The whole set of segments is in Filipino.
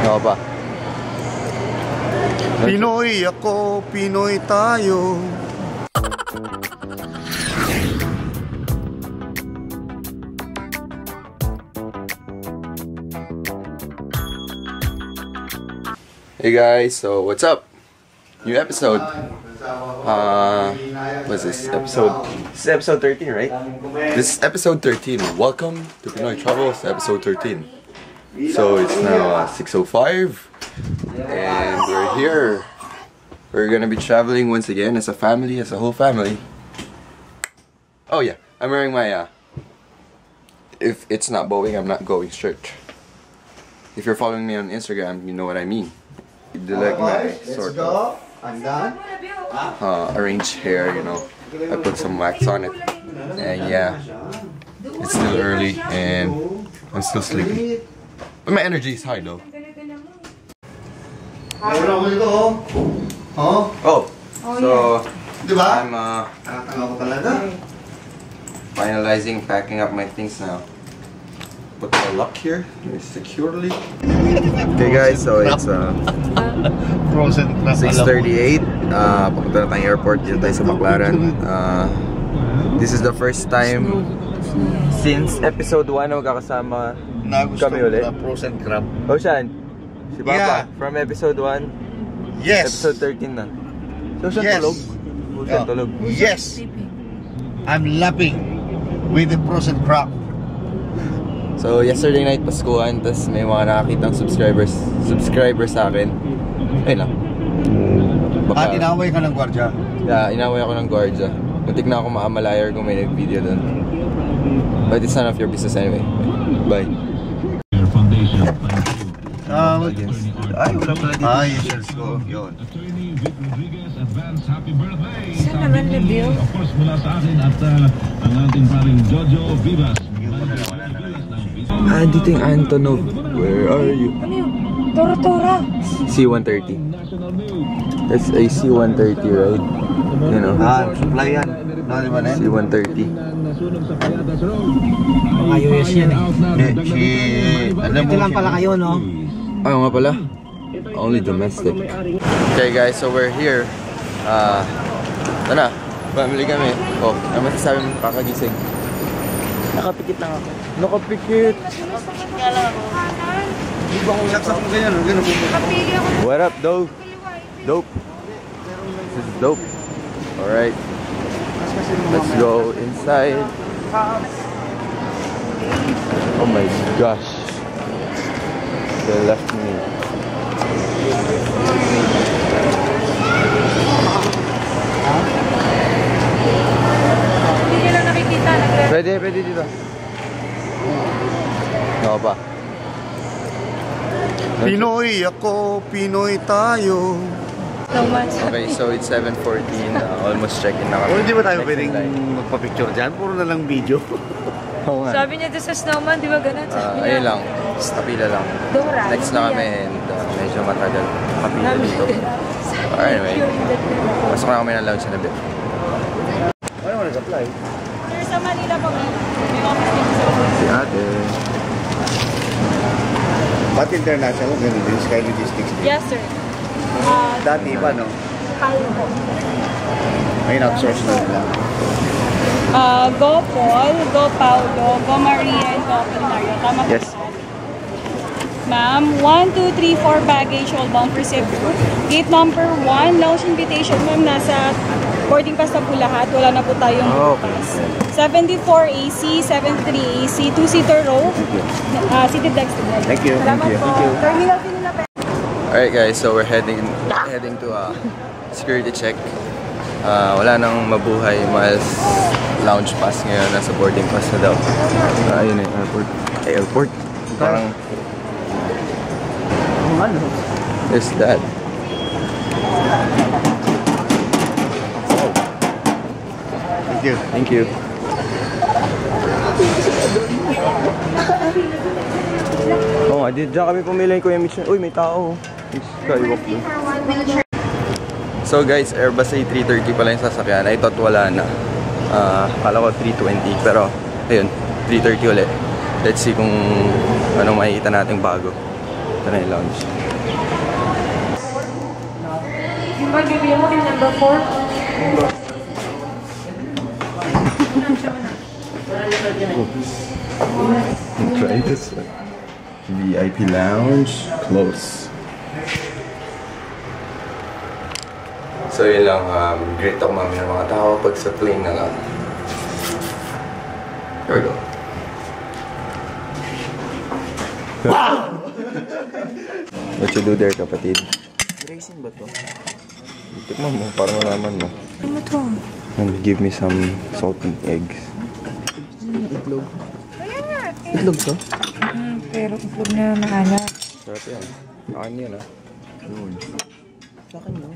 Ano pa? Pinoy ako, Pinoy tayo. Hey guys, so what's up? New episode. What's this? This is episode 13, right? This is episode 13. Welcome to Pinoy Travels, episode 13. So it's now 6:05 and we're here. We're gonna be traveling once again as a family, as a whole family. Oh yeah, I'm wearing my if it's not Boeing, I'm not going shirt. If you're following me on Instagram, you know what I mean. Do like my sort of arranged hair, you know. I put some wax on it, and yeah, it's still early and I'm still sleepy, but my energy is high though. Oh, so I'm finalizing packing up my things now. Put my lock here securely. Okay guys, so it's 6:38. Papunta na tayong airport. Dito tayo sa Baclaran. This is the first time since episode 1 na magkakasama kami ulit. Frozen crab. Oh, siyan? Si Papa, Yeah. from episode 1, Yes. episode 13 na. So siya Yes. tulog? Siya tulog? Yes. I'm lapping with the frozen crab. So yesterday night Paskuhan, tas may mga nakakitang subscribers sa akin. Ayun lang. At inaway ka ng gwardya. Yeah, inaway ako ng guardia. Muntik na ako maamalayer kung may nag-video doon. But it's none of your business anyway. Bye. Ay, wala pala dito. Ay, yes, go. Yun. Saan naman na Bill? Of course, mula sa akin at ang ating paring Jojo Vivas. Dito yung Antonov. Where are you? Ano yun? Tora-tora! C-130. That's a C-130, right? You know? Supply yan. C-130. Mga US yan eh. Ito lang pala kayo, no? Ayaw nga pala. Only domestic. Okay guys, so we're here. Ito na. Family kami. Oh, ano masasabi mo kakagising? Nakapikit lang ako. Nakapikit! Nakapikit nga lang ako. Saksak mo ganyan. Nakapili ako. What up, dope? Dope. This is dope. Alright. Let's go inside. Oh my gosh. They left me. Hindi nila nakikita. Pwede dito. Ano pa? Pinoy ako, Pinoy tayo. Okay, so it's 7:14. Almost check-in na kami. Hindi ba tayo Next pwedeng flight. magpa-picture dyan? Puro na lang video. Oo nga. Sabi niya doon sa snowman, di ba ganun? Ayun lang. Kapila lang. Dora. Next na kami and medyo matagal. Kapila dito. Anyway, pasok na kami ng lounge na bit. Ano mo nag-apply? Here sa Manila pa ba? May office dito sa Si ate. Ba't international? Ganun din, Sky Logistics. Yes, sir. Dati pa, no? Kaya po. May outsource na nila. Go Paul, Go Paulo, Go Maria, and Go Apolinario. Tama po. Yes. Ma'am, 1, 2, 3, 4 baggage hold bound for Cebu. Gate number 1, lounge invitation. Ma'am, nasa boarding pass na po lahat. Wala na po tayong pass. 74 AC, 73 AC, 2-seater row. Seated decks. Thank you. Salamat po. Terminal Pinila. Alright guys, so we're heading to security check. Wala nang mabuhay miles lounge pass ngayon, nasa boarding pass na daw. Ayun yung airport. Airport? Parang there's that. Thank you. Thank you. Oh, diyan kami pumili ko yung mission. Uy, may tao. Skywalk dun. So guys, Airbus A330 pala yung sasakyan. I thought wala na. Kala ko 320 pero ayun, 330 ulit. Let's see kung anong makikita natin bago. Ito na yung lounge. Yung bibili mo yung number 4? Try this one. VIP lounge, close. So yun lang, great talk mami ng mga tao pag sa plane na lang. Here we go. Wow! What you do there, kapatid? Racing ba to? Tikman mo, para malaman mo. Ano to? And give me some salted eggs. Itlog. Itlog to? Pero itlog na maalat. Sarap yan. Akin yan ah. Sa akin yun.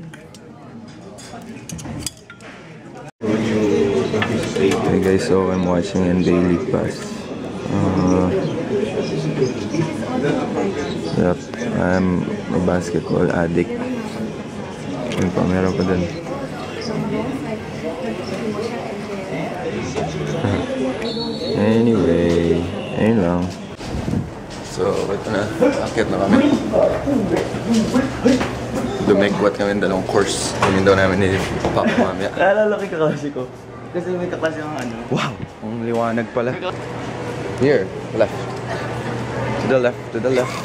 Hey guys, so I'm watching in Daily Pass. Yep, I'm a basketball addict. Yun pa, meron pa dun. Anyway, ayun lang. So, ito na. Akit na kami. Dumegwat kami ng 2 course. Yun daw namin ni Papa mamaya. Lalaki kaklase ko. Kasi may kaklase ng ano. Wow! Ang liwanag pala. Here, left. To the left, to the left.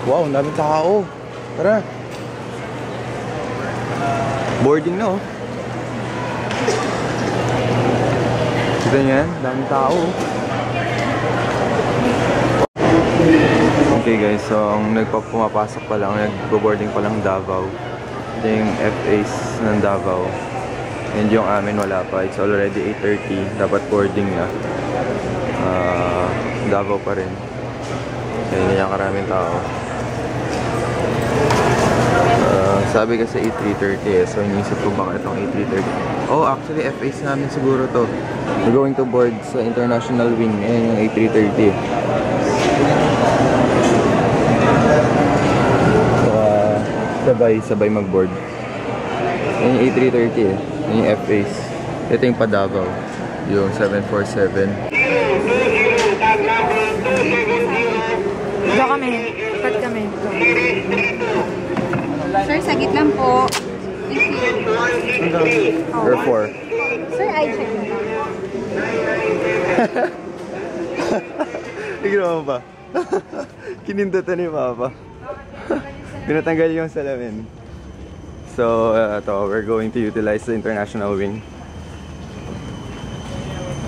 Wow, ang daming tao. Tara. Boarding na oh. Kita niyo yan? Daming tao. Okay guys, so ang pumapasok pa lang, nagbo-boarding pa lang Davao. Ito yung FAs ng Davao. And yung amin wala pa. It's already 8:30. Dapat boarding na. Davao pa rin. Kaya hindi niya karaming tao. Sabi kasi 8:3:30 eh. So inisip ko baka itong 8:3:30. Oh, actually FAs namin siguro to. We're going to board sa international wing. Ayan yung 8:3:30. So, sabay mag-board. Ayan yung 8:3:30 eh. Ayan yung FAs. Ito yung pa Davao. Yung 747. Ito kami. Cut kami. Sir, sagit lang po. Or 4. Sir, I check na lang. Tignan mo ba? Kinindatan ni Papa. Pinatanggal yung salamin. So, we're going to utilize the international wing.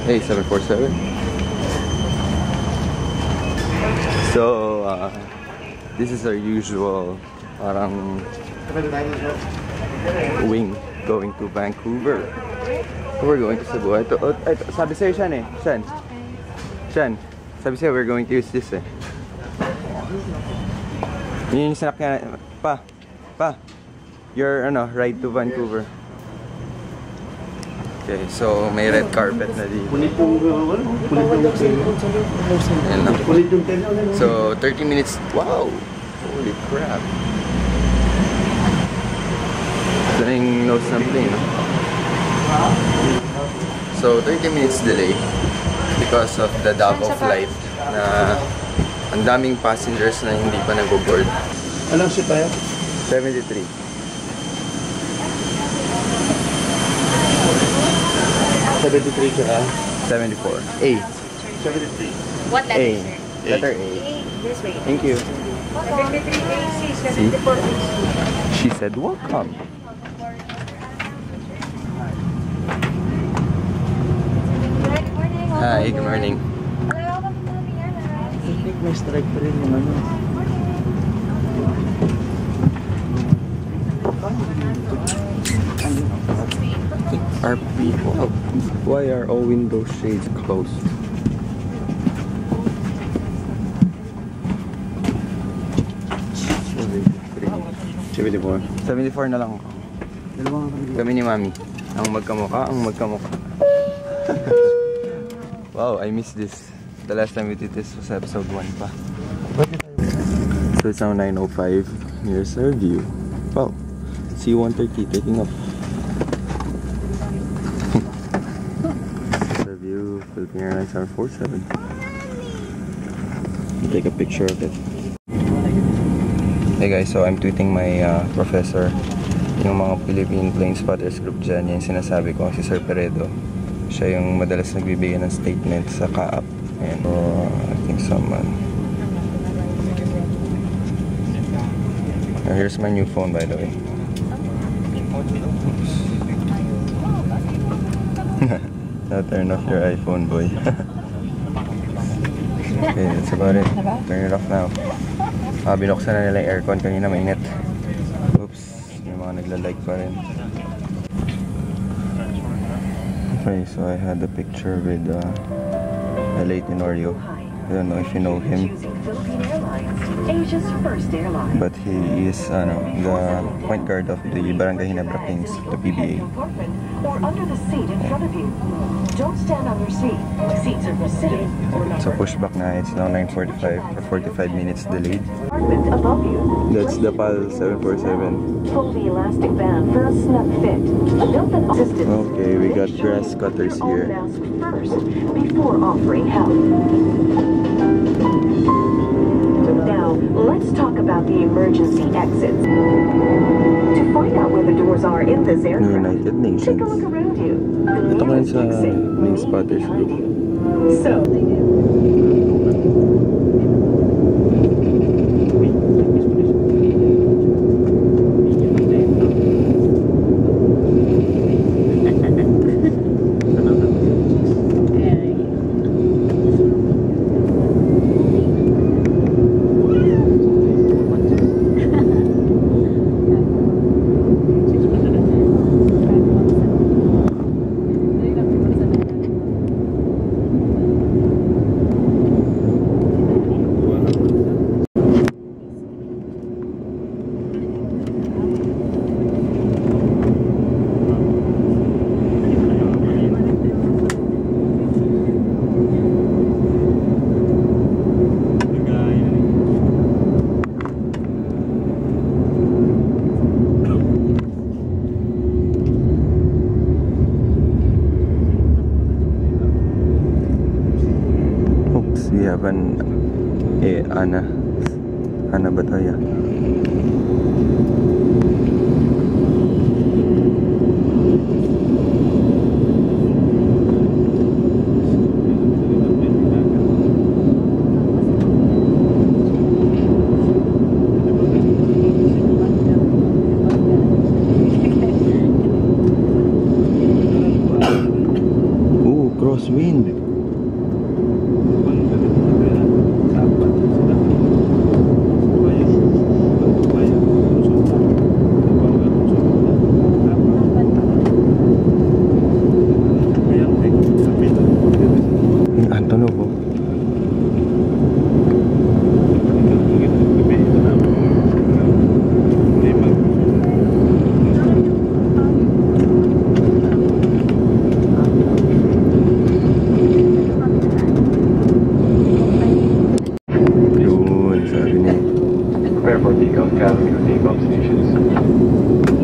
Hey, 747. So, this is our usual parang wing going to Vancouver. We're going to Cebu. Ito, sabi sa'yo Shan eh. Shan, sabi sa'yo we're going to use this eh. Yun yung snack niya. Pa, your ride to Vancouver. Okay, so may red carpet na dito. Ayan lang. So, 30 minutes. Wow! Holy crap. Ito na yung nose ng plane, no? So, 30 minutes delay because of the Davao flight na ang daming passengers na hindi pa nag-board. Anong ship ba yun? 73. 73 siya. 74. A. 73. What letter, A. sir? Letter A. This way. Thank you. 73AC, See? She said welcome. Good morning. Hi, good morning. I think may strike pa rin yung ano. Are people? Why are all window shades closed? 74 na lang ako. Kami ni Mami. Ang magkamukha. Wow, I miss this. The last time we did this was episode 1 pa. So it's now 9:05. Here's our view. Wow. C-130 taking off. The view, Philippine Airlines 747. Take a picture of it. Hey guys, so I'm tweeting my professor. Yung mga Philippine Plane Spotters group dyan, yung sinasabi ko, si Sir Peredo. Siya yung madalas nagbibigay ng statement sa CAAP. Ayan. So, I think someone. Here's my new phone, by the way. Now turn off your iPhone, boy. Okay, that's about it. Turn it off now. Binuksan na nila yung aircon kanina, mainit. Oops, may mga nagla-like pa rin. Okay, so I had a picture with L.A. Tenorio. I don't know if you know him, but he is the point guard of the Barangay Ginebra Kings, the PBA. So pushback na, it's now 9:45 or 45 minutes delayed. That's the PAL 747. Okay, we got grass cutters here. Before offering help. Now, let's talk about the emergency exits. To find out where the doors are in this aircraft, United Nations. take a look around you. Ito man sa Plane Spotters group. So, We have an Ana Bataya. Ooh, crosswind. Antonov. Yun, sabi ni. Prepare for takeoff, cabin, takeoff stations.